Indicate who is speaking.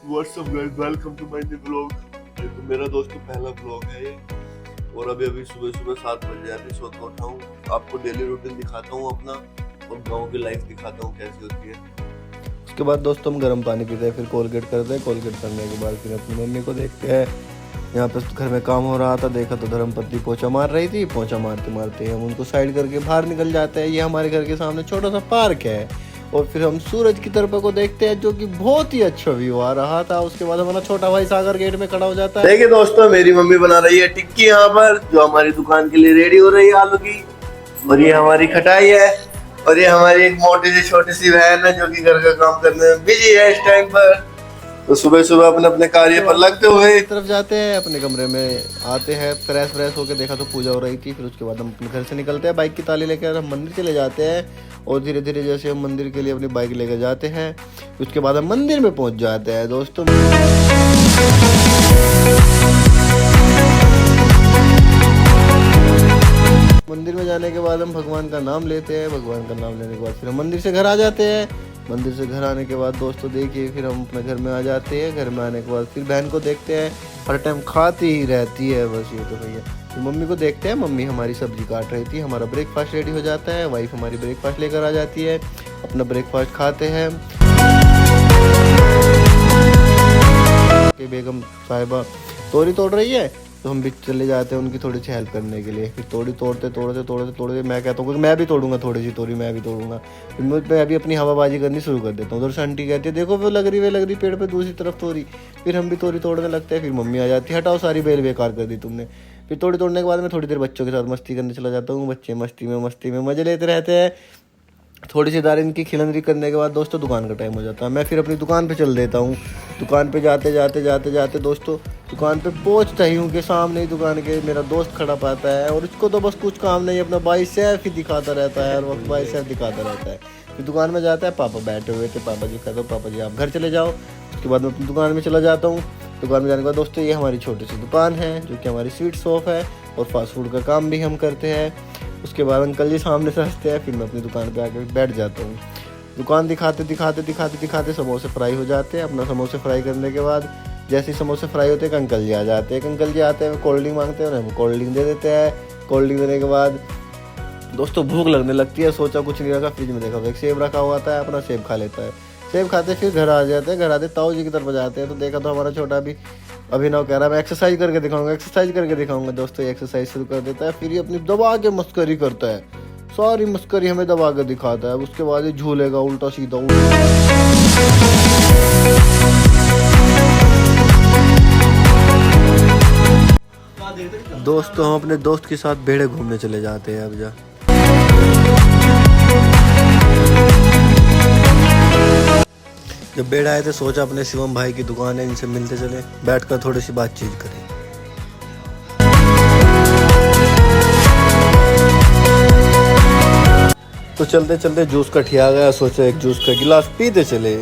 Speaker 1: WhatsApp guys, welcome to my new vlog. ये तो मेरा दोस्तों पहला व्लॉग है ये। और अभी सुबह 7 बजे अभी सो के उठा हूँ। आपको डेली रूटीन दिखाता हूँ अपना, और गाँव की लाइफ दिखाता हूँ कैसी होती है। उसके बाद दोस्तों हम गर्म पानी पीते हैं, फिर कोलगेट करते हैं। कोलगेट करने के बाद फिर अपनी मम्मी को देखते हैं। यहाँ पे घर में काम हो रहा था, देखा तो धर्मपत्नी पोछा मार रही थी। पोछा मारते मारते हम उनको साइड करके बाहर निकल जाते हैं। ये हमारे घर के सामने छोटा सा पार्क है। और फिर हम सूरज की तरफ को देखते हैं, जो कि बहुत ही अच्छा व्यू आ रहा था। उसके बाद हमारा छोटा भाई सागर गेट में खड़ा हो जाता है। देखिए दोस्तों, मेरी मम्मी बना रही है टिक्की यहाँ पर, जो हमारी दुकान के लिए रेडी हो रही है आलू की। और ये हमारी खटाई है, और ये हमारी एक मोटी सी छोटी सी बहन है, जो कि घर का काम करने में बिजी है इस टाइम पर। तो सुबह सुबह अपने अपने कार्य पर लगते हुए तरफ जाते हैं, अपने कमरे में आते हैं। फ्रेश होके देखा तो पूजा हो रही थी। फिर उसके बाद हम अपने घर से निकलते हैं, बाइक की ताली लेकर हम मंदिर चले जाते हैं। और धीरे धीरे जैसे हम मंदिर के लिए अपनी बाइक लेकर जाते हैं, उसके बाद हम मंदिर में पहुंच जाते हैं दोस्तों। मंदिर में जाने के बाद हम भगवान का नाम लेते हैं। भगवान का नाम लेने के बाद फिर हम मंदिर से घर आ जाते हैं। मंदिर से घर आने के बाद दोस्तों देखिए, फिर हम अपने घर में आ जाते हैं। घर में आने के बाद फिर बहन को देखते हैं, हर टाइम खाती ही रहती है बस ये तो भैया। तो मम्मी को देखते हैं, मम्मी हमारी सब्जी काट रही थी। हमारा ब्रेकफास्ट रेडी हो जाता है, वाइफ हमारी ब्रेकफास्ट लेकर आ जाती है। अपना ब्रेकफास्ट खाते हैं। बेगम साहिबा तोरी तोड़ रही है, तो हम भी चले जाते हैं उनकी थोड़ी सी हेल्प करने के लिए। फिर तोड़ी तोड़ते मैं कहता हूँ कि मैं भी तोड़ूंगा, थोड़ी सी तोरी मैं भी तोड़ूंगा। फिर मैं भी अपनी हवाबाजी करनी शुरू कर देता हूँ। उधर से आंटी कहती है, देखो वो लग रही पेड़ पे दूसरी तरफ तोरी। फिर हम भी तोरी तोड़ने लगते हैं। फिर मम्मी आ जाती है, हटाओ सारी बेल बेकार कर दी तुमने। फिर तोड़ी तोड़ने के बाद मैं थोड़ी देर बच्चों के साथ मस्ती करने चला जाता हूँ। बच्चे मस्ती में मजे लेते रहते हैं। थोड़ी सी दार इनकी खिलंदरी करने के बाद दोस्तों दुकान का टाइम हो जाता है। मैं फिर अपनी दुकान पे चल देता हूँ। दुकान पे जाते दोस्तों दुकान पे पहुँचता ही हूँ कि सामने ही दुकान के मेरा दोस्त खड़ा पाता है। और उसको तो बस कुछ काम नहीं, अपना बाइसेप ही दिखाता रहता है, हर वक्त बाइसेप दिखाता रहता है। फिर दुकान में जाता है, पापा बैठे हुए थे। पापा जी कहते हो, पापा जी आप घर चले जाओ। उसके बाद मैं अपनी दुकान में चला जाता हूँ। दुकान में जाने के बाद दोस्तों ये हमारी छोटी सी दुकान है, जो कि हमारी स्वीट शॉप है, और फास्ट फूड का काम भी हम करते हैं। उसके बाद अंकल जी सामने से हंसते हैं। फिर मैं अपनी दुकान पे आकर बैठ जाता हूँ। दुकान दिखाते समोसे फ्राई हो जाते हैं। अपना समोसे फ्राई करने के बाद जैसे ही समोसे फ्राई होते हैं, अंकल जी आ जाते हैं। अंकल जी आते हैं, कोल्ड ड्रिंक मांगते हैं, हम कोल्ड ड्रिंक दे देते हैं। कोल्ड ड्रिंक देने के बाद दोस्तों भूख लगने लगती है। सोचा कुछ नहीं रखा, फ्रिज में देखा एक सेब रखा हुआ था, अपना सेब खा लेता है। सेब खाते फिर घर आ जाते हैं। घर आते ताऊ जी की तरफ जाते हैं, तो देखा तो हमारा छोटा भी अभिनव कह रहा है मैं एक्सरसाइज करके दिखाऊंगा। दोस्तों ये एक्सरसाइज शुरू कर देता है। फिर ये अपनी दबा के मस्करी करता है, सारी मस्करी हमें दबा के दिखाता है। उसके बाद ये झूलेगा उल्टा सीधा। दोस्तों हम अपने दोस्त के साथ बेड़े घूमने चले जाते हैं। अब जा जब बेड़ा आए थे, सोचा अपने शिवम भाई की दुकान है, इनसे मिलते चले, बैठकर थोड़ी सी बातचीत करें। तो चलते जूस का ठिया गया, सोचा एक जूस का गिलास पीते चले।